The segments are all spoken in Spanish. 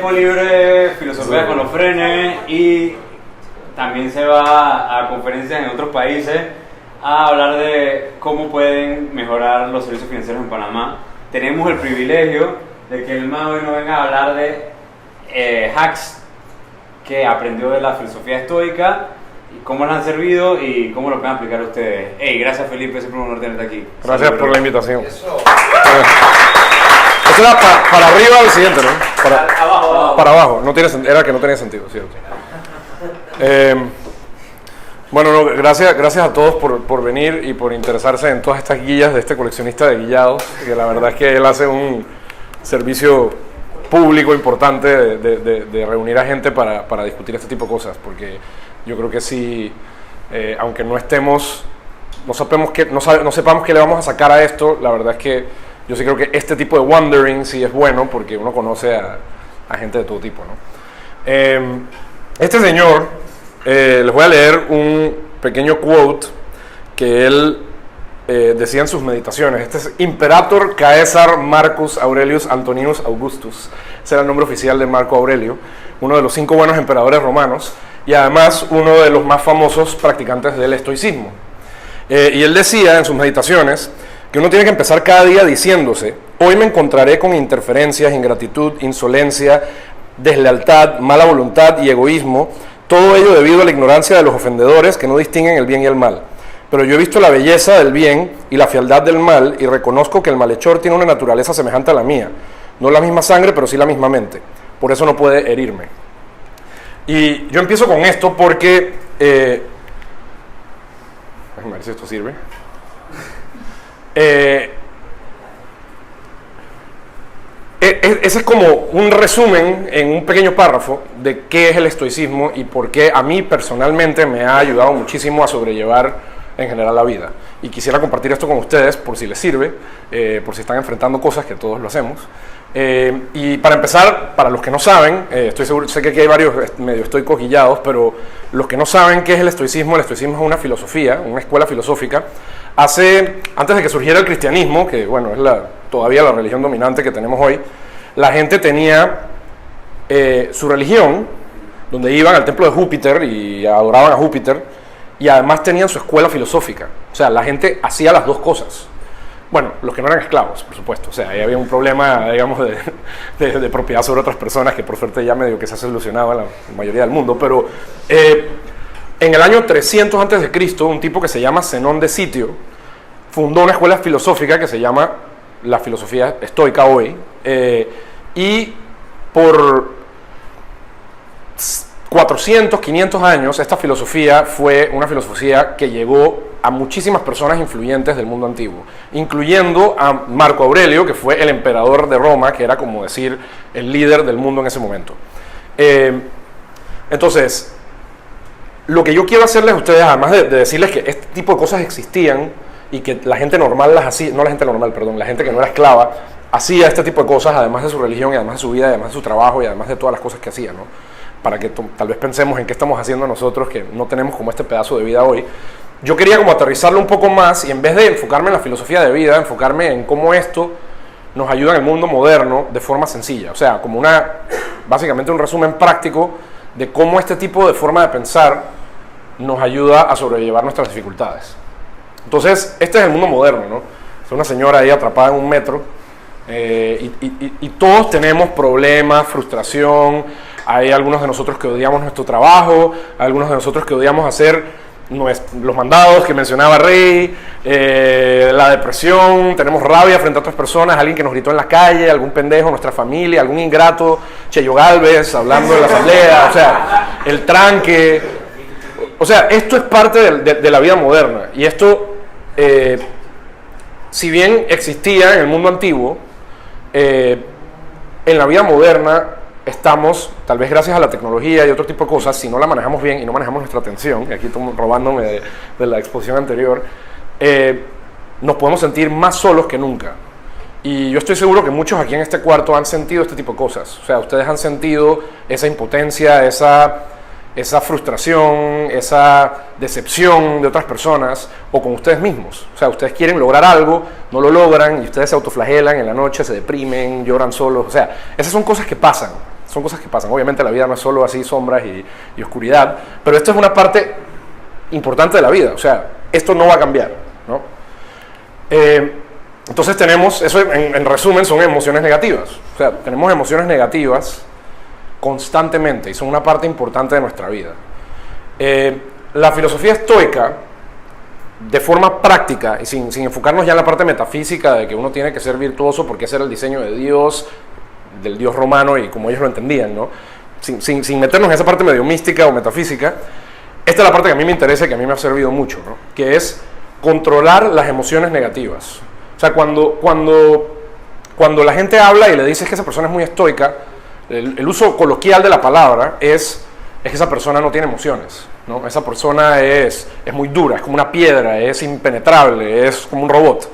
tiempo libre, filosofía con los frenes, y también se va a conferencias en otros países a hablar de cómo pueden mejorar los servicios financieros en Panamá. Tenemos el privilegio de que el man hoy nos venga a hablar de hacks que aprendió de la filosofía estoica, y cómo les han servido y cómo lo pueden aplicar a ustedes. Hey, gracias Felipe, siempre un honor tenerte aquí. Gracias por la invitación. Eso. Esto era para arriba o el siguiente, ¿no? Abajo. Para abajo. Era que no tenía sentido, ¿cierto? Bueno, no, gracias a todos por venir y por interesarse en todas estas guías de este coleccionista de guillados, que la verdad es que él hace un servicio público importante de reunir a gente para discutir este tipo de cosas, porque yo creo que sí, aunque no sepamos qué le vamos a sacar a esto, la verdad es que yo sí creo que este tipo de wondering sí es bueno, porque uno conoce a gente de todo tipo, ¿no? Este señor, les voy a leer un pequeño quote que él decía en sus meditaciones. Este es Imperator Caesar Marcus Aurelius Antoninus Augustus. Ese era el nombre oficial de Marco Aurelio, uno de los 5 buenos emperadores romanos y además uno de los más famosos practicantes del estoicismo. Y él decía en sus meditaciones que uno tiene que empezar cada día diciéndose: hoy me encontraré con interferencias, ingratitud, insolencia, deslealtad, mala voluntad y egoísmo, todo ello debido a la ignorancia de los ofendedores que no distinguen el bien y el mal. Pero yo he visto la belleza del bien y la fealdad del mal y reconozco que el malhechor tiene una naturaleza semejante a la mía. No la misma sangre, pero sí la misma mente. Por eso no puede herirme. Y yo empiezo con esto porque... déjame ver si esto sirve. Ese es como un resumen en un pequeño párrafo de qué es el estoicismo y por qué a mí personalmente me ha ayudado muchísimo a sobrellevar en general la vida. Y quisiera compartir esto con ustedes por si les sirve, por si están enfrentando cosas, que todos lo hacemos. Y para empezar, para los que no saben, sé que aquí hay varios medio estoicos guillados, pero los que no saben qué es el estoicismo es una filosofía, una escuela filosófica. Antes de que surgiera el cristianismo, que bueno, es todavía la religión dominante que tenemos hoy, la gente tenía su religión, donde iban al templo de Júpiter y adoraban a Júpiter, y además tenían su escuela filosófica. O sea, la gente hacía las dos cosas. Bueno, los que no eran esclavos, por supuesto. O sea, ahí había un problema, digamos, de propiedad sobre otras personas, que por suerte ya medio que se ha solucionado en la mayoría del mundo. Pero en el año 300 a.C., un tipo que se llama Zenón de Sitio fundó una escuela filosófica que se llama la filosofía estoica hoy, y por 400, 500 años esta filosofía fue una filosofía que llegó a muchísimas personas influyentes del mundo antiguo, incluyendo a Marco Aurelio, que fue el emperador de Roma, que era como decir el líder del mundo en ese momento. Entonces, lo que yo quiero hacerles a ustedes, además de decirles que este tipo de cosas existían y que la gente normal las hacía, no la gente normal, perdón, la gente que no era esclava, hacía este tipo de cosas, además de su religión y además de su vida, y además de su trabajo y además de todas las cosas que hacía, ¿no? Para que tal vez pensemos en qué estamos haciendo nosotros, que no tenemos como este pedazo de vida hoy. Yo quería como aterrizarlo un poco más y en vez de enfocarme en la filosofía de vida, enfocarme en cómo esto nos ayuda en el mundo moderno de forma sencilla. O sea, como básicamente un resumen práctico de cómo este tipo de forma de pensar nos ayuda a sobrellevar nuestras dificultades. Entonces, este es el mundo moderno, ¿no? Es una señora ahí atrapada en un metro y todos tenemos problemas, frustración. Hay algunos de nosotros que odiamos nuestro trabajo, hay algunos de nosotros que odiamos hacer los mandados que mencionaba Rey, la depresión, tenemos rabia frente a otras personas, alguien que nos gritó en la calle, algún pendejo, nuestra familia, algún ingrato, Cheyo Gálvez hablando en la asamblea, o sea, el tranque. O sea, esto es parte de la vida moderna, y esto, si bien existía en el mundo antiguo, en la vida moderna estamos, tal vez gracias a la tecnología y otro tipo de cosas, si no la manejamos bien y no manejamos nuestra atención, y aquí estoy robándome de la exposición anterior, nos podemos sentir más solos que nunca. Y yo estoy seguro que muchos aquí en este cuarto han sentido este tipo de cosas. O sea, ustedes han sentido esa impotencia, esa frustración, esa decepción de otras personas o con ustedes mismos. O sea, ustedes quieren lograr algo, no lo logran y ustedes se autoflagelan en la noche, se deprimen, lloran solos. O sea, esas son cosas que pasan. son cosas que pasan. Obviamente la vida no es solo así sombras y oscuridad, pero esto es una parte importante de la vida, o sea, esto no va a cambiar, ¿no? Entonces tenemos, eso en resumen son emociones negativas, o sea, tenemos emociones negativas constantemente y son una parte importante de nuestra vida. La filosofía estoica, de forma práctica y sin enfocarnos ya en la parte metafísica de que uno tiene que ser virtuoso porque ese era el diseño de Dios, del Dios romano y como ellos lo entendían, ¿no? Sin meternos en esa parte medio mística o metafísica, esta es la parte que a mí me interesa y que a mí me ha servido mucho, ¿no? Que es controlar las emociones negativas. O sea, cuando la gente habla y le dices que esa persona es muy estoica, el uso coloquial de la palabra es que esa persona no tiene emociones, ¿no? Esa persona es muy dura, es como una piedra, es impenetrable, es como un robot.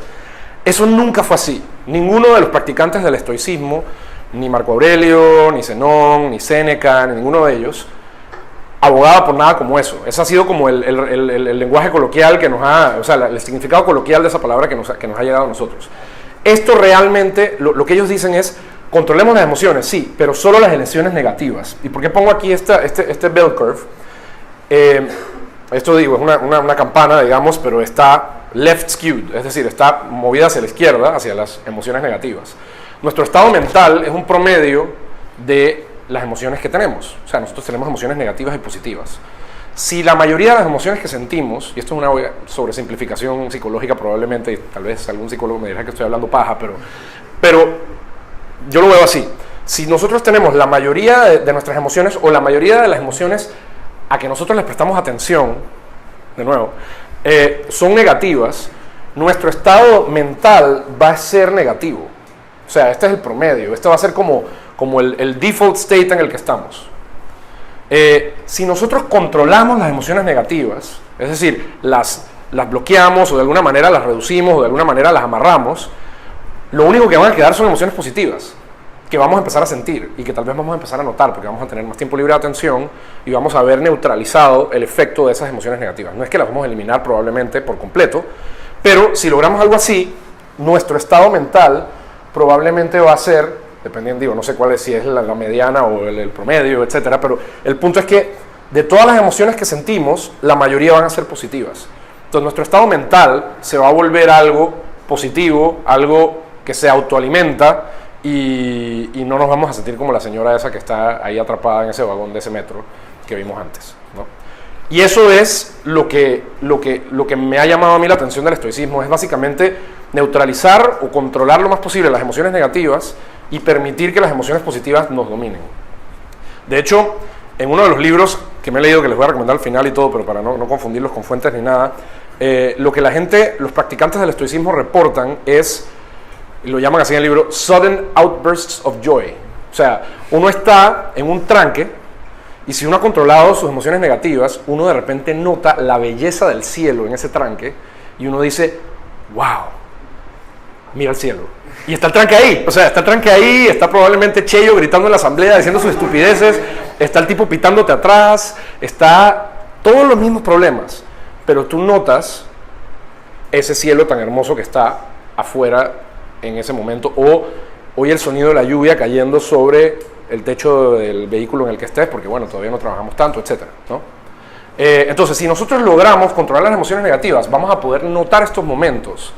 Eso nunca fue así. Ninguno de los practicantes del estoicismo, ni Marco Aurelio, ni Zenón, ni Séneca, ni ninguno de ellos, abogaba por nada como eso. Ese ha sido como el lenguaje coloquial que nos ha, o sea, el significado coloquial de esa palabra que nos ha llegado a nosotros. Esto realmente, lo que ellos dicen es, controlemos las emociones, sí, pero solo las emociones negativas. ¿Y por qué pongo aquí este bell curve? Esto digo, es una campana, digamos, pero está left skewed, es decir, está movida hacia la izquierda, hacia las emociones negativas. Nuestro estado mental es un promedio de las emociones que tenemos. O sea, nosotros tenemos emociones negativas y positivas. Si la mayoría de las emociones que sentimos, y esto es una sobresimplificación psicológica probablemente, y tal vez algún psicólogo me dirá que estoy hablando paja, pero yo lo veo así. Si nosotros tenemos la mayoría de nuestras emociones, o la mayoría de las emociones a que nosotros les prestamos atención, de nuevo, son negativas, nuestro estado mental va a ser negativo. O sea, este es el promedio, este va a ser como el default state en el que estamos. Si nosotros controlamos las emociones negativas, es decir, las bloqueamos o de alguna manera las reducimos o de alguna manera las amarramos, lo único que van a quedar son emociones positivas, que vamos a empezar a sentir y que tal vez vamos a empezar a notar porque vamos a tener más tiempo libre de atención y vamos a haber neutralizado el efecto de esas emociones negativas. No es que las vamos a eliminar probablemente por completo, pero si logramos algo así, nuestro estado mental probablemente va a ser, dependiendo, digo, no sé cuál es, si es la mediana o el promedio, etcétera, pero el punto es que de todas las emociones que sentimos, la mayoría van a ser positivas. Entonces nuestro estado mental se va a volver algo positivo, algo que se autoalimenta y no nos vamos a sentir como la señora esa que está ahí atrapada en ese vagón de ese metro que vimos antes, ¿no? Y eso es lo que me ha llamado a mí la atención del estoicismo, es básicamente neutralizar o controlar lo más posible las emociones negativas y permitir que las emociones positivas nos dominen. De hecho, en uno de los libros que me he leído, que les voy a recomendar al final y todo, pero para no confundirlos con fuentes ni nada, lo que los practicantes del estoicismo reportan es, y lo llaman así en el libro, sudden outbursts of joy. O sea, uno está en un tranque y si uno ha controlado sus emociones negativas, uno de repente nota la belleza del cielo en ese tranque y uno dice, wow, mira el cielo. Y está el tranque ahí, o sea, está el tranque ahí, está probablemente Cheyo gritando en la asamblea, diciendo sus estupideces, está el tipo pitándote atrás, está todos los mismos problemas, pero tú notas ese cielo tan hermoso que está afuera en ese momento, o oye el sonido de la lluvia cayendo sobre el techo del vehículo en el que estés, porque bueno, todavía no trabajamos tanto, etcétera, ¿no? Entonces, si nosotros logramos controlar las emociones negativas, vamos a poder notar estos momentos,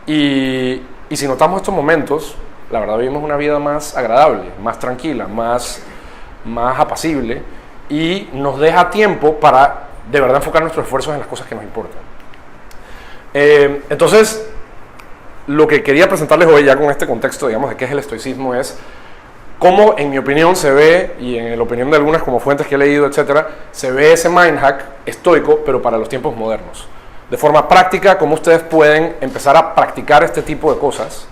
y si notamos estos momentos, la verdad vivimos una vida más agradable, más tranquila, más apacible, y nos deja tiempo para de verdad enfocar nuestros esfuerzos en las cosas que nos importan. Entonces, lo que quería presentarles hoy ya con este contexto, digamos, de qué es el estoicismo, es cómo, en mi opinión, se ve, y en la opinión de algunas como fuentes que he leído, etcétera, se ve ese mind hack estoico, pero para los tiempos modernos. De forma práctica, cómo ustedes pueden empezar a practicar este tipo de cosas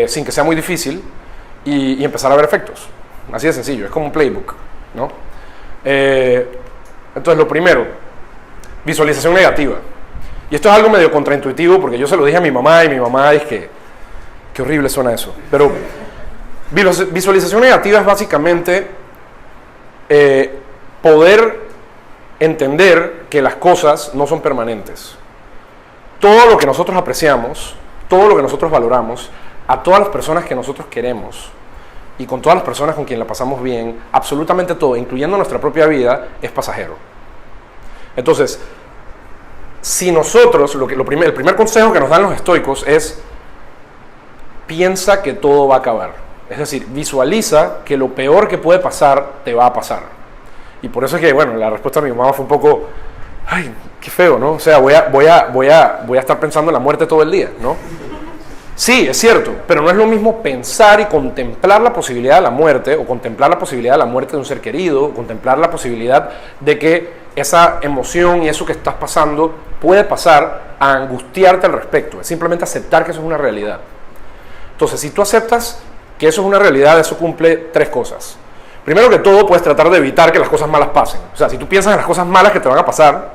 sin que sea muy difícil y empezar a ver efectos. Así de sencillo, es como un playbook, ¿no? Entonces, lo primero, visualización negativa. Y esto es algo medio contraintuitivo porque yo se lo dije a mi mamá y mi mamá dice que qué horrible suena eso. Pero visualización negativa es básicamente poder entender que las cosas no son permanentes. Todo lo que nosotros apreciamos, todo lo que nosotros valoramos, a todas las personas que nosotros queremos, y con todas las personas con quien la pasamos bien, absolutamente todo, incluyendo nuestra propia vida, es pasajero. Entonces, si nosotros, el primer consejo que nos dan los estoicos es: piensa que todo va a acabar. Es decir, visualiza que lo peor que puede pasar te va a pasar. Y por eso es que, bueno, la respuesta de mi mamá fue un poco: ay, qué feo, ¿no? O sea, voy a estar pensando en la muerte todo el día, ¿no? Sí, es cierto, pero no es lo mismo pensar y contemplar la posibilidad de la muerte, o contemplar la posibilidad de la muerte de un ser querido, o contemplar la posibilidad de que esa emoción y eso que estás pasando puede pasar, a angustiarte al respecto. Es simplemente aceptar que eso es una realidad. Entonces, si tú aceptas que eso es una realidad, eso cumple 3 cosas. Primero que todo, puedes tratar de evitar que las cosas malas pasen. O sea, si tú piensas en las cosas malas que te van a pasar,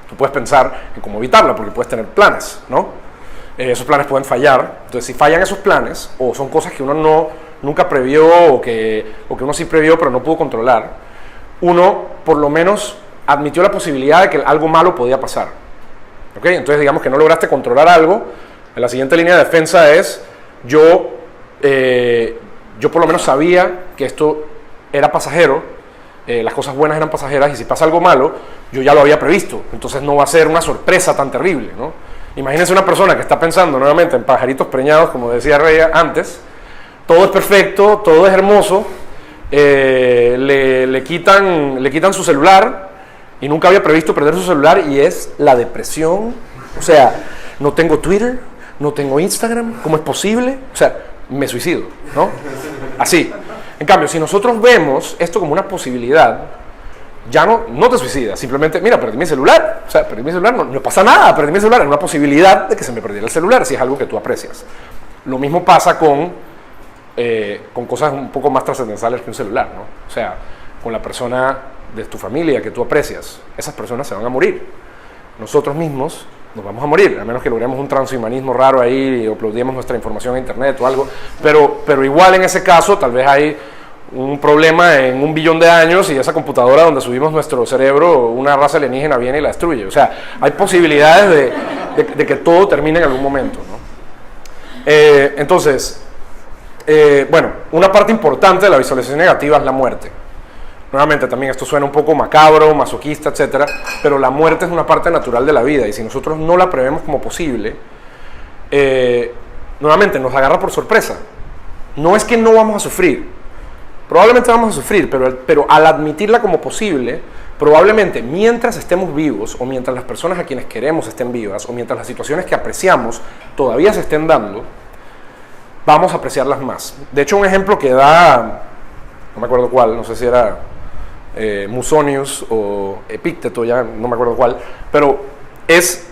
tú puedes pensar en cómo evitarla, porque puedes tener planes, ¿no? Esos planes pueden fallar. Entonces, si fallan esos planes, o son cosas que uno nunca previó, o que uno sí previó pero no pudo controlar, uno por lo menos admitió la posibilidad de que algo malo podía pasar. ¿Ok? Entonces, digamos que no lograste controlar algo, la siguiente línea de defensa es: yo por lo menos sabía que esto era pasajero, las cosas buenas eran pasajeras, y si pasa algo malo, yo ya lo había previsto, entonces no va a ser una sorpresa tan terrible, ¿no? Imagínense una persona que está pensando nuevamente en pajaritos preñados, como decía Rey antes: todo es perfecto, todo es hermoso, le quitan su celular, y nunca había previsto perder su celular, y es la depresión. O sea, no tengo Twitter, no tengo Instagram, ¿cómo es posible? O sea, me suicido, ¿no? Así. En cambio, si nosotros vemos esto como una posibilidad, ya no te suicidas, simplemente: mira, perdí mi celular. O sea, perdí mi celular, no pasa nada, perdí mi celular, es una posibilidad de que se me perdiera el celular, si es algo que tú aprecias. Lo mismo pasa con cosas un poco más trascendentales que un celular, ¿no? O sea, con la persona de tu familia que tú aprecias, esas personas se van a morir. Nosotros mismos nos vamos a morir, a menos que logremos un transhumanismo raro ahí y uploademos nuestra información a internet o algo, pero igual en ese caso tal vez hay un problema en 1 billón de años, y esa computadora donde subimos nuestro cerebro, una raza alienígena viene y la destruye. O sea, hay posibilidades de que todo termine en algún momento, ¿no? Entonces, bueno, una parte importante de la visualización negativa es la muerte. Nuevamente, también esto suena un poco macabro, masoquista, etcétera, pero la muerte es una parte natural de la vida, y si nosotros no la prevemos como posible, nuevamente nos agarra por sorpresa. No es que no vamos a sufrir, probablemente vamos a sufrir, pero al admitirla como posible, probablemente mientras estemos vivos, o mientras las personas a quienes queremos estén vivas, o mientras las situaciones que apreciamos todavía se estén dando, vamos a apreciarlas más. De hecho, un ejemplo que da, no me acuerdo cuál, no sé si era Musonius o Epícteto, ya no me acuerdo cuál, pero es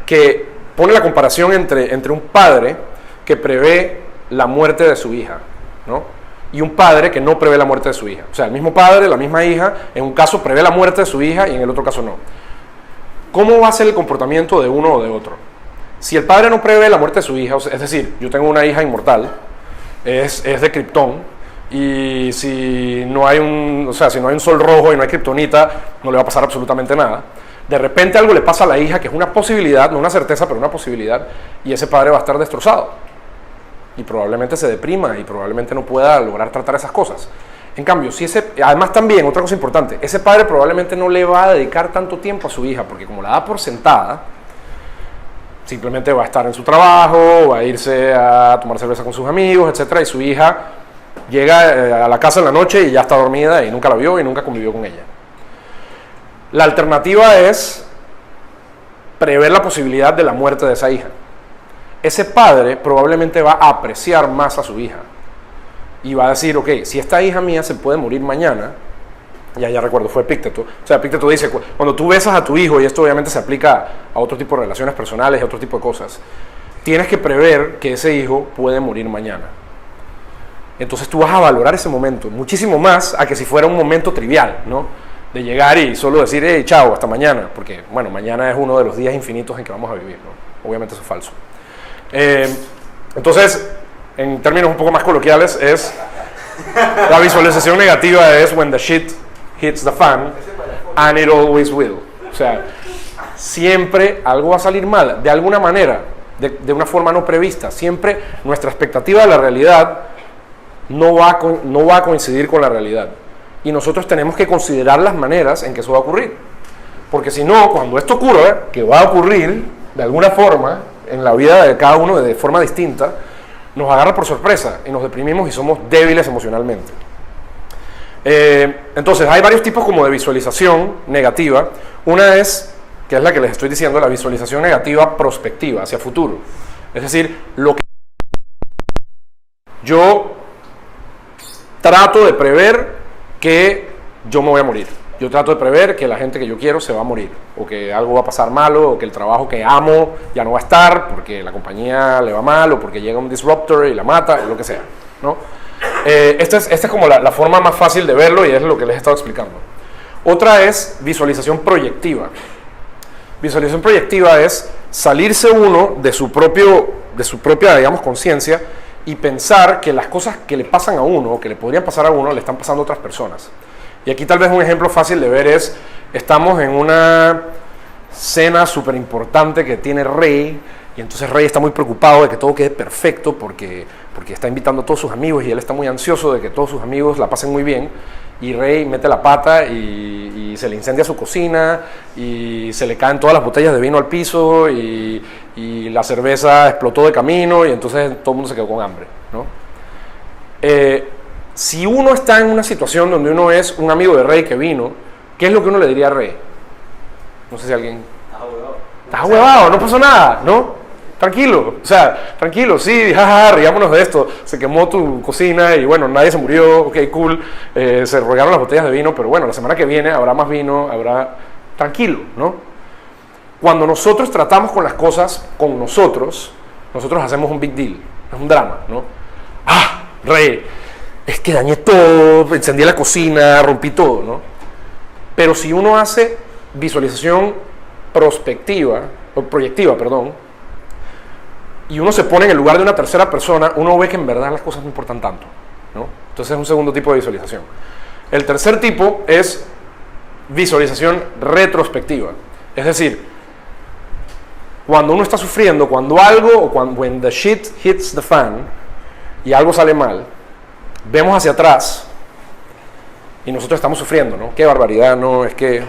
que pone la comparación entre un padre que prevé la muerte de su hija, ¿no? Y un padre que no prevé la muerte de su hija. O sea, el mismo padre, la misma hija, en un caso prevé la muerte de su hija y en el otro caso no. ¿Cómo va a ser el comportamiento de uno o de otro? Si el padre no prevé la muerte de su hija, es decir, yo tengo una hija inmortal, es de Krypton, y si no hay un sol rojo y no hay kriptonita, no le va a pasar absolutamente nada. De repente algo le pasa a la hija, que es una posibilidad, no una certeza, pero una posibilidad, y ese padre va a estar destrozado. Y probablemente se deprima y probablemente no pueda lograr tratar esas cosas. En cambio, además también, otra cosa importante, ese padre probablemente no le va a dedicar tanto tiempo a su hija, porque como la da por sentada, simplemente va a estar en su trabajo, va a irse a tomar cerveza con sus amigos, etcétera, y su hija llega a la casa en la noche y ya está dormida y nunca la vio y nunca convivió con ella. La alternativa es prever la posibilidad de la muerte de esa hija. Ese padre probablemente va a apreciar más a su hija y va a decir: ok, si esta hija mía se puede morir mañana, ya recuerdo, fue Epícteto. O sea, Epícteto dice: cuando tú besas a tu hijo, y esto obviamente se aplica a otro tipo de relaciones personales y a otro tipo de cosas, tienes que prever que ese hijo puede morir mañana. Entonces tú vas a valorar ese momento muchísimo más a que si fuera un momento trivial, ¿no? De llegar y solo decir: hey, chao, hasta mañana, porque, bueno, mañana es uno de los días infinitos en que vamos a vivir, ¿no? Obviamente eso es falso. Entonces, en términos un poco más coloquiales, la visualización negativa es when the shit hits the fan, and it always will. O sea, siempre algo va a salir mal, de alguna manera, de una forma no prevista. Siempre nuestra expectativa de la realidad no va a coincidir con la realidad. Y nosotros tenemos que considerar las maneras en que eso va a ocurrir. Porque si no, cuando esto ocurra, que va a ocurrir de alguna forma en la vida de cada uno de forma distinta, nos agarra por sorpresa y nos deprimimos y somos débiles emocionalmente. Entonces, hay varios tipos como de visualización negativa. Una es, que es la que les estoy diciendo, la visualización negativa prospectiva, hacia futuro. Es decir, lo que yo trato de prever que yo me voy a morir. Yo trato de prever que la gente que yo quiero se va a morir, o que algo va a pasar malo, o que el trabajo que amo ya no va a estar porque la compañía le va mal, o porque llega un disruptor y la mata, o lo que sea, ¿no? Esta es como la forma más fácil de verlo y es lo que les he estado explicando. Otra es visualización proyectiva. Visualización proyectiva es salirse uno de su propia, digamos, conciencia y pensar que las cosas que le pasan a uno o que le podrían pasar a uno le están pasando a otras personas. Y aquí tal vez un ejemplo fácil de ver es, estamos en una cena súper importante que tiene Rey, y entonces Rey está muy preocupado de que todo quede perfecto porque está invitando a todos sus amigos y él está muy ansioso de que todos sus amigos la pasen muy bien. Y Rey mete la pata y se le incendia su cocina y se le caen todas las botellas de vino al piso y la cerveza explotó de camino y entonces todo el mundo se quedó con hambre, ¿no? Si uno está en una situación donde uno es un amigo de Rey que vino, ¿qué es lo que uno le diría a Rey? No sé si alguien... Estás ahuevado, no pasó nada, ¿no? Tranquilo, o sea, tranquilo, sí, jaja, riámonos de esto, se quemó tu cocina y bueno, nadie se murió, ok, cool, se regaron las botellas de vino, pero bueno, la semana que viene habrá más vino, habrá... Tranquilo, ¿no? Cuando nosotros tratamos con las cosas con nosotros hacemos un big deal, es un drama, ¿no? Ah, Rey, es que dañé todo, encendí la cocina, rompí todo, ¿no? Pero si uno hace visualización proyectiva, y uno se pone en el lugar de una tercera persona, uno ve que en verdad las cosas no importan tanto, ¿no? Entonces es un segundo tipo de visualización. El tercer tipo es visualización retrospectiva. Es decir, cuando uno está sufriendo, cuando algo, o when the shit hits the fan, y algo sale mal, vemos hacia atrás, y nosotros estamos sufriendo, ¿no? Qué barbaridad, ¿no? Es que,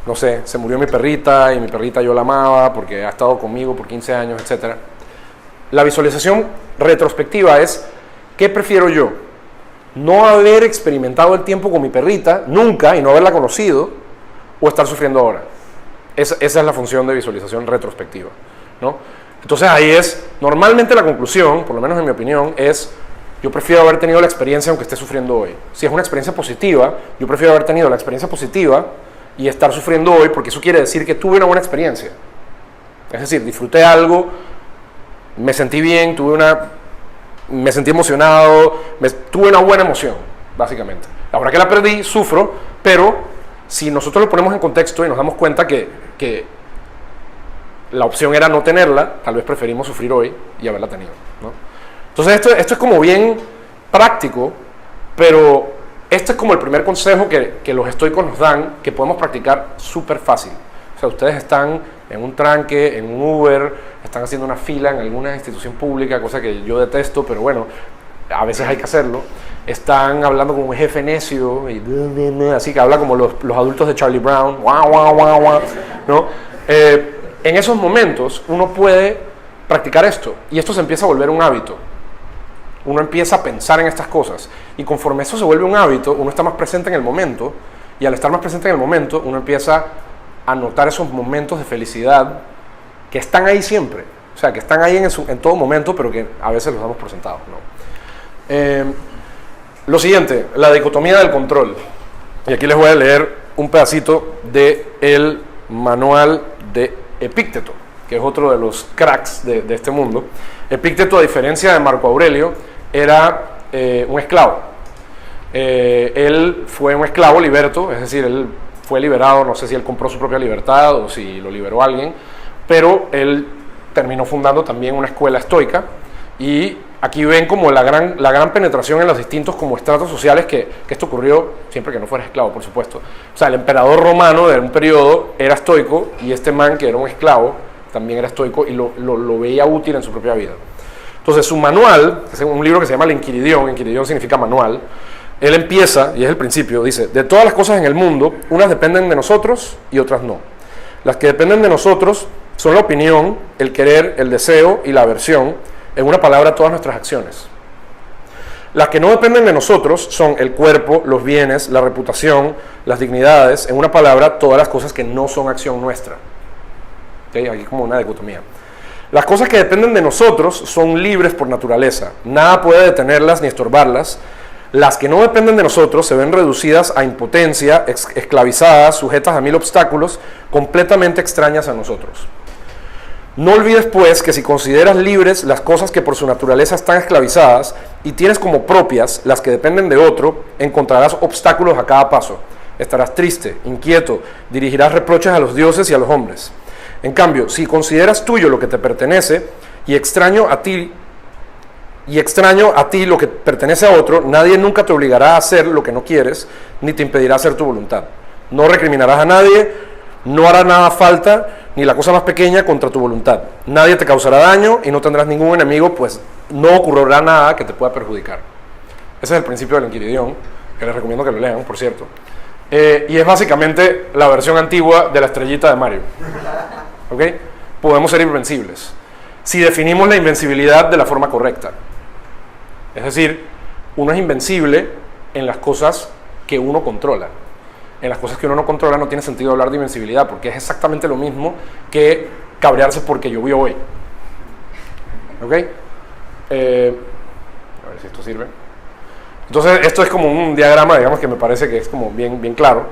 no sé, se murió mi perrita, y mi perrita yo la amaba, porque ha estado conmigo por 15 años, etc. La visualización retrospectiva es, ¿qué prefiero yo? No haber experimentado el tiempo con mi perrita, nunca, y no haberla conocido, o estar sufriendo ahora. Esa es la función de visualización retrospectiva, ¿no? Entonces ahí es, normalmente la conclusión, por lo menos en mi opinión, es, yo prefiero haber tenido la experiencia aunque esté sufriendo hoy. Si es una experiencia positiva, yo prefiero haber tenido la experiencia positiva y estar sufriendo hoy, porque eso quiere decir que tuve una buena experiencia. Es decir, disfruté algo, me sentí bien, me sentí emocionado, tuve una buena emoción, básicamente. Ahora que la perdí, sufro, pero si nosotros lo ponemos en contexto y nos damos cuenta que la opción era no tenerla, tal vez preferimos sufrir hoy y haberla tenido, ¿no? Entonces esto es como bien práctico, pero este es como el primer consejo que los estoicos nos dan, que podemos practicar súper fácil. O sea, ustedes están en un tranque, en un Uber, están haciendo una fila en alguna institución pública, cosa que yo detesto, pero bueno, a veces hay que hacerlo. Están hablando con un jefe necio, y así que habla como los adultos de Charlie Brown, guau, guau, guau, guau, ¿no? En esos momentos uno puede practicar esto, y esto se empieza a volver un hábito. Uno empieza a pensar en estas cosas, y conforme eso se vuelve un hábito, uno está más presente en el momento, y al estar más presente en el momento, uno empieza a notar esos momentos de felicidad que están ahí siempre, o sea, que están ahí en todo momento, pero que a veces los damos por sentados, ¿no? Lo siguiente, la dicotomía del control. Y aquí les voy a leer un pedacito del manual de Epícteto, que es otro de los cracks de este mundo. Epícteto, a diferencia de Marco Aurelio, era un esclavo. Él fue un esclavo liberto, es decir, él fue liberado, no sé si él compró su propia libertad o si lo liberó alguien, pero él terminó fundando también una escuela estoica, y aquí ven como la gran penetración en los distintos como estratos sociales que esto ocurrió siempre que no fuera esclavo, por supuesto. O sea, el emperador romano de un periodo era estoico, y este man que era un esclavo también era estoico y lo veía útil en su propia vida. Entonces su manual, es un libro que se llama el Enquiridión significa manual, él empieza, y es el principio, dice, de todas las cosas en el mundo, unas dependen de nosotros y otras no. Las que dependen de nosotros son la opinión, el querer, el deseo y la aversión, en una palabra, todas nuestras acciones. Las que no dependen de nosotros son el cuerpo, los bienes, la reputación, las dignidades, en una palabra, todas las cosas que no son acción nuestra. ¿Okay? Aquí como una dicotomía. Las cosas que dependen de nosotros son libres por naturaleza. Nada puede detenerlas ni estorbarlas. Las que no dependen de nosotros se ven reducidas a impotencia, esclavizadas, sujetas a 1000 obstáculos, completamente extrañas a nosotros. No olvides pues que si consideras libres las cosas que por su naturaleza están esclavizadas y tienes como propias las que dependen de otro, encontrarás obstáculos a cada paso. Estarás triste, inquieto, dirigirás reproches a los dioses y a los hombres. En cambio, si consideras tuyo lo que te pertenece y extraño a ti lo que pertenece a otro, nadie nunca te obligará a hacer lo que no quieres, ni te impedirá hacer tu voluntad. No recriminarás a nadie, no hará nada falta, ni la cosa más pequeña contra tu voluntad. Nadie te causará daño y no tendrás ningún enemigo, pues no ocurrirá nada que te pueda perjudicar. Ese es el principio del Enquiridión, que les recomiendo que lo lean, por cierto. Y es básicamente la versión antigua de la estrellita de Mario. ¿Ok? Podemos ser invencibles si definimos la invencibilidad de la forma correcta. Es decir, uno es invencible en las cosas que uno controla. En las cosas que uno no controla no tiene sentido hablar de invencibilidad, porque es exactamente lo mismo que cabrearse porque llovió hoy. ¿Ok? A ver si esto sirve. Entonces, esto es como un diagrama, digamos, que me parece que es como bien claro.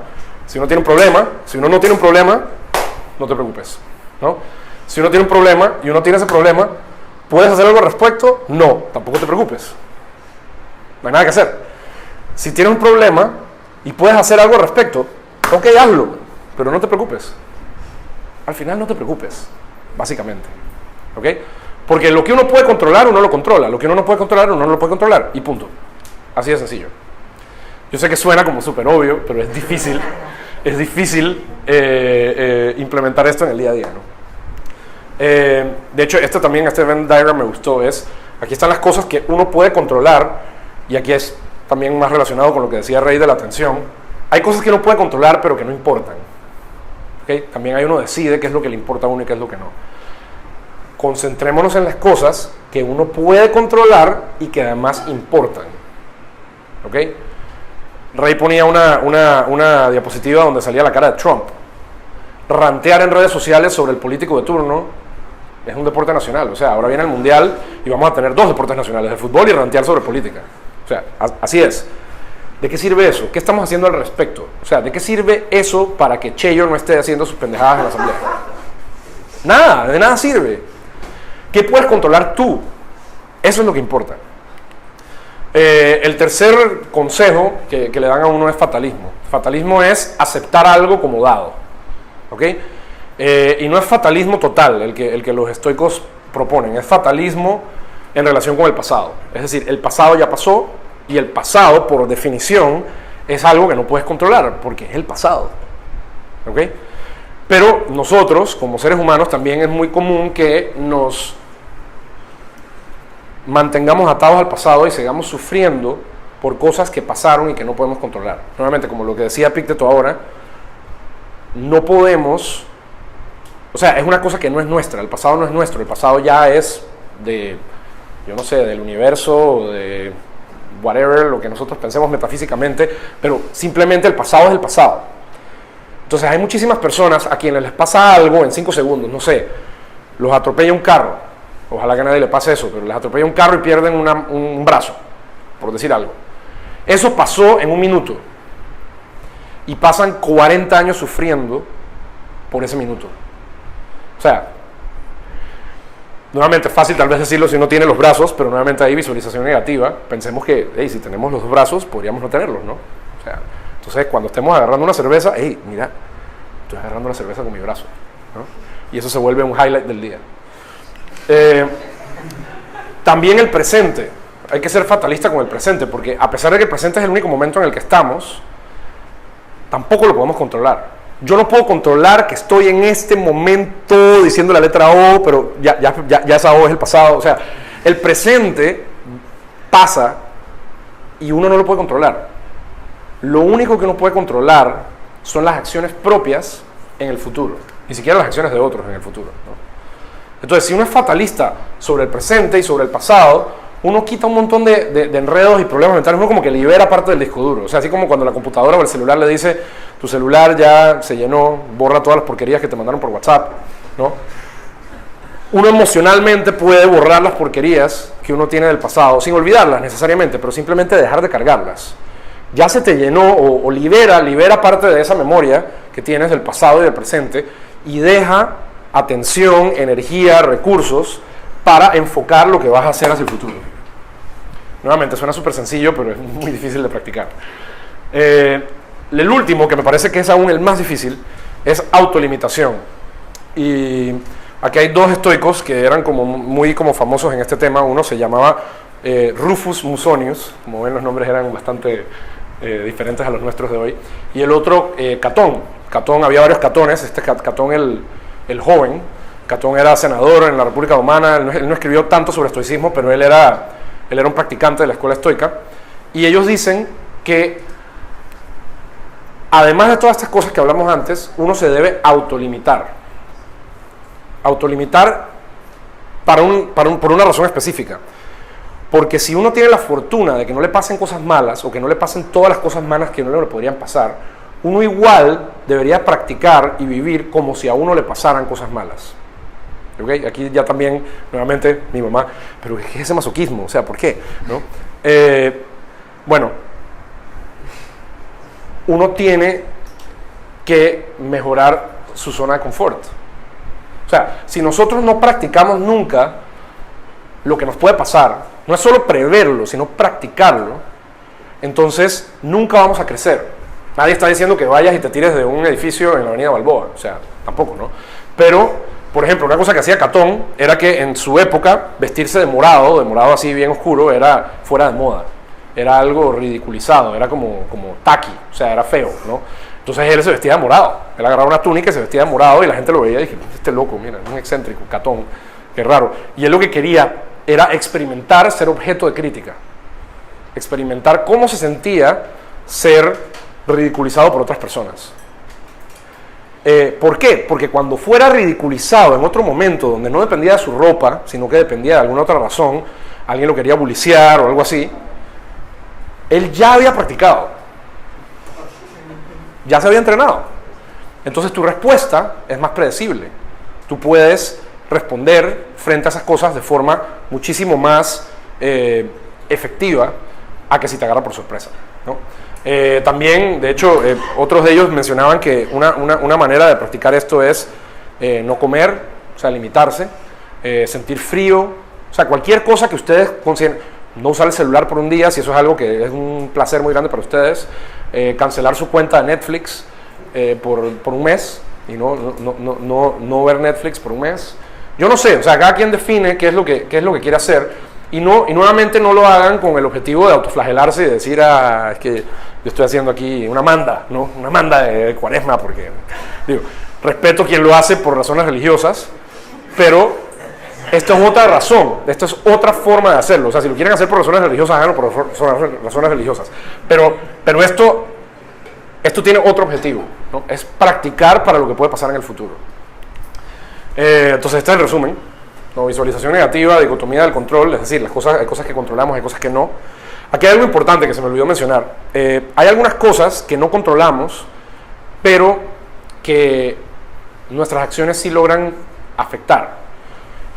Si uno tiene un problema, si uno no tiene un problema, no te preocupes, ¿no? Si uno tiene un problema y uno tiene ese problema, ¿puedes hacer algo al respecto? No, tampoco te preocupes. No hay nada que hacer. Si tienes un problema y puedes hacer algo al respecto, ok, hazlo, pero no te preocupes. Al final no te preocupes, básicamente. ¿Ok? Porque lo que uno puede controlar, uno lo controla. Lo que uno no puede controlar, uno no lo puede controlar. Y punto. Así de sencillo. Yo sé que suena como súper obvio, pero es difícil. Es difícil implementar esto en el día a día, ¿no? De hecho, este Venn diagram me gustó. Aquí están las cosas que uno puede controlar. Y aquí es también más relacionado con lo que decía Rey de la atención. Hay cosas que uno puede controlar, pero que no importan. ¿Okay? También uno decide qué es lo que le importa a uno y qué es lo que no. Concentrémonos en las cosas que uno puede controlar y que además importan. ¿Ok? Rey ponía una diapositiva donde salía la cara de Trump. Rantear en redes sociales sobre el político de turno es un deporte nacional. O sea, ahora viene el Mundial y vamos a tener 2 deportes nacionales, el fútbol y rantear sobre política. O sea, así es. ¿De qué sirve eso? ¿Qué estamos haciendo al respecto? O sea, ¿de qué sirve eso para que Cheyo no esté haciendo sus pendejadas en la asamblea? Nada, de nada sirve. ¿Qué puedes controlar tú? Eso es lo que importa. El tercer consejo que le dan a uno es fatalismo. Fatalismo es aceptar algo como dado. ¿Ok? Y no es fatalismo total el que los estoicos proponen. Es fatalismo en relación con el pasado. Es decir, el pasado ya pasó y el pasado, por definición, es algo que no puedes controlar porque es el pasado. ¿Ok? Pero nosotros, como seres humanos, también es muy común que nos mantengamos atados al pasado y sigamos sufriendo por cosas que pasaron y que no podemos controlar. Nuevamente, como lo que decía Epicteto ahora, no podemos, o sea, es una cosa que no es nuestra, el pasado no es nuestro, el pasado ya es de, yo no sé, del universo, de whatever, lo que nosotros pensemos metafísicamente, pero simplemente el pasado es el pasado. Entonces hay muchísimas personas a quienes les pasa algo en 5 segundos, no sé, los atropella un carro. Ojalá que a nadie le pase eso, pero les atropella un carro y pierden un brazo, por decir algo. Eso pasó en 1 minuto. Y pasan 40 años sufriendo por ese minuto. O sea, nuevamente es fácil tal vez decirlo si no tiene los brazos, pero nuevamente hay visualización negativa. Pensemos que, si tenemos los 2 brazos, podríamos no tenerlos, ¿no? O sea, entonces cuando estemos agarrando una cerveza, mira, estoy agarrando la cerveza con mi brazo, ¿no? Y eso se vuelve un highlight del día. También el presente, hay que ser fatalista con el presente, porque a pesar de que el presente es el único momento en el que estamos, tampoco lo podemos controlar. Yo no puedo controlar que estoy en este momento diciendo la letra O, pero ya esa O es el pasado. O sea, El presente pasa y uno no lo puede controlar. Lo único que uno puede controlar son las acciones propias en el futuro, ni siquiera las acciones de otros en el futuro, ¿no? Entonces, si uno es fatalista sobre el presente y sobre el pasado, uno quita un montón de enredos y problemas mentales, uno como que libera parte del disco duro. O sea, así como cuando la computadora o el celular le dice, tu celular ya se llenó, borra todas las porquerías que te mandaron por WhatsApp, ¿no? Uno emocionalmente puede borrar las porquerías que uno tiene del pasado, sin olvidarlas necesariamente, pero simplemente dejar de cargarlas. Ya se te llenó o libera parte de esa memoria que tienes del pasado y del presente y deja atención, energía, recursos para enfocar lo que vas a hacer hacia el futuro. Nuevamente, suena súper sencillo, pero es muy difícil de practicar. El último, que me parece que es aún el más difícil, es autolimitación. Y aquí hay dos estoicos que eran muy famosos en este tema. Uno se llamaba Rufus Musonius, como ven los nombres eran bastante diferentes a los nuestros de hoy. Y el otro, Catón. Había varios Catones, Catón el joven. Catón era senador en la República Romana. Él no escribió tanto sobre estoicismo, pero él era un practicante de la escuela estoica. Y ellos dicen que, además de todas estas cosas que hablamos antes, uno se debe autolimitar. Autolimitar por una razón específica. Porque si uno tiene la fortuna de que no le pasen cosas malas, o que no le pasen todas las cosas malas que a uno le podrían pasar, uno igual debería practicar y vivir como si a uno le pasaran cosas malas. ¿Okay? Aquí ya también, nuevamente, mi mamá, pero ¿qué es ese masoquismo? O sea, ¿por qué? ¿No? Bueno, uno tiene que mejorar su zona de confort. O sea, si nosotros no practicamos nunca lo que nos puede pasar, no es solo preverlo, sino practicarlo, entonces nunca vamos a crecer. Nadie está diciendo que vayas y te tires de un edificio en la avenida Balboa, o sea, tampoco, ¿no? Pero, por ejemplo, una cosa que hacía Catón era que en su época vestirse de morado así bien oscuro, era fuera de moda. Era algo ridiculizado, era como tacky, o sea, era feo, ¿no? Entonces él se vestía de morado, él agarraba una túnica y se vestía de morado y la gente lo veía y dije, este loco, mira, es un excéntrico, Catón, qué raro. Y él lo que quería era experimentar ser objeto de crítica, experimentar cómo se sentía ser ridiculizado por otras personas. ¿Por qué? Porque cuando fuera ridiculizado en otro momento donde no dependía de su ropa, sino que dependía de alguna otra razón, alguien lo quería buliciar o algo así, él ya había practicado, ya se había entrenado. Entonces tu respuesta es más predecible. Tú puedes responder frente a esas cosas de forma muchísimo más efectiva a que si te agarra por sorpresa, ¿no? También, de hecho, otros de ellos mencionaban que una manera de practicar esto es no comer, o sea, limitarse, sentir frío, o sea, cualquier cosa que ustedes consideren, no usar el celular por un día, si eso es algo que es un placer muy grande para ustedes, cancelar su cuenta de Netflix por un mes y no ver Netflix por un mes. Yo no sé, o sea, cada quien define qué es lo que quiere hacer. Y nuevamente no lo hagan con el objetivo de autoflagelarse y decir, es que yo estoy haciendo aquí una manda, ¿no? Una manda de cuaresma, porque, digo, respeto quien lo hace por razones religiosas, pero esto es otra razón, esto es otra forma de hacerlo. O sea, si lo quieren hacer por razones religiosas, háganlo por razones religiosas. Pero esto tiene otro objetivo, ¿no? Es practicar para lo que puede pasar en el futuro. Entonces, este es el resumen. No, visualización negativa, dicotomía del control, es decir, hay cosas que controlamos, hay cosas que no. Aquí hay algo importante que se me olvidó mencionar. Hay algunas cosas que no controlamos, pero que nuestras acciones sí logran afectar.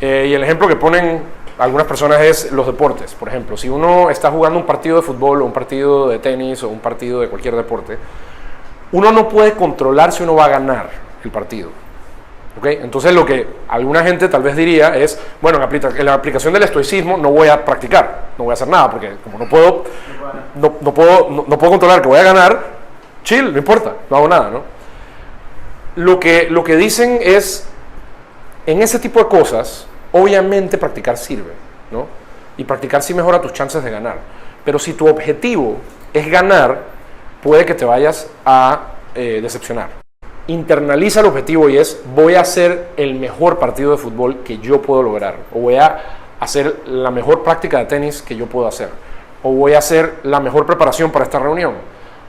Y el ejemplo que ponen algunas personas es los deportes. Por ejemplo, si uno está jugando un partido de fútbol o un partido de tenis o un partido de cualquier deporte, uno no puede controlar si uno va a ganar el partido. ¿Okay? Entonces lo que alguna gente tal vez diría es, bueno, en la aplicación del estoicismo no voy a practicar, no voy a hacer nada, porque como no puedo controlar que voy a ganar, chill, no importa, no hago nada, ¿no? Lo que dicen es, en ese tipo de cosas, obviamente practicar sirve, ¿no? Y practicar sí mejora tus chances de ganar. Pero si tu objetivo es ganar, puede que te vayas a decepcionar. Internaliza el objetivo y es, voy a hacer el mejor partido de fútbol que yo puedo lograr, o voy a hacer la mejor práctica de tenis que yo puedo hacer, o voy a hacer la mejor preparación para esta reunión,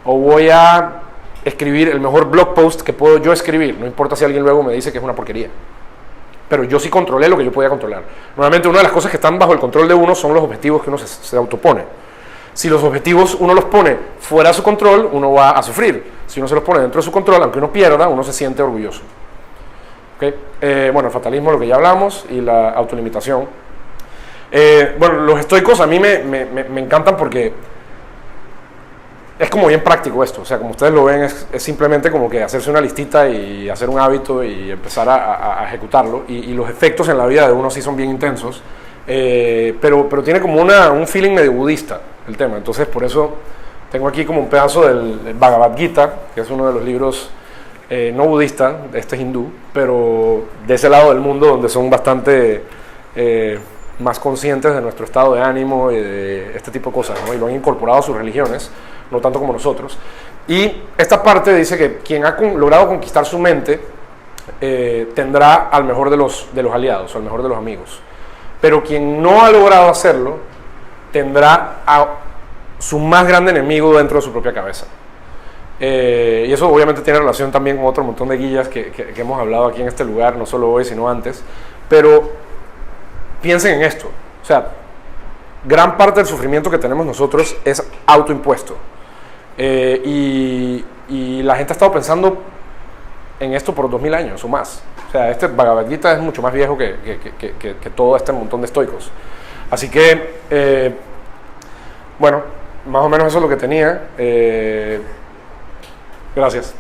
o voy a escribir el mejor blog post que puedo yo escribir, no importa si alguien luego me dice que es una porquería. Pero yo sí controlé lo que yo podía controlar. Normalmente una de las cosas que están bajo el control de uno son los objetivos que uno se autopone. Si los objetivos uno los pone fuera de su control, uno va a sufrir. Si uno se los pone dentro de su control, aunque uno pierda, uno se siente orgulloso. ¿Okay? Bueno, el fatalismo, lo que ya hablamos, y la autolimitación. Bueno, los estoicos a mí me encantan porque es como bien práctico esto. O sea, como ustedes lo ven, es simplemente como que hacerse una listita y hacer un hábito y empezar a ejecutarlo. Y los efectos en la vida de uno sí son bien intensos. Pero tiene como un feeling medio budista el tema. Entonces, por eso tengo aquí como un pedazo del Bhagavad Gita, que es uno de los libros no budista, este es hindú, pero de ese lado del mundo donde son bastante más conscientes de nuestro estado de ánimo y de este tipo de cosas, ¿no? Y lo han incorporado a sus religiones, no tanto como nosotros. Y esta parte dice que quien ha logrado conquistar su mente tendrá al mejor de los aliados, al mejor de los amigos. Pero quien no ha logrado hacerlo tendrá a su más grande enemigo dentro de su propia cabeza. Y eso obviamente tiene relación también con otro montón de guías que hemos hablado aquí en este lugar, no solo hoy sino antes. Pero piensen en esto, o sea, gran parte del sufrimiento que tenemos nosotros es autoimpuesto. Y la gente ha estado pensando en esto por 2000 años o más. O sea, este Bhagavad Gita es mucho más viejo que todo este montón de estoicos. Así que, bueno, más o menos eso es lo que tenía. Gracias.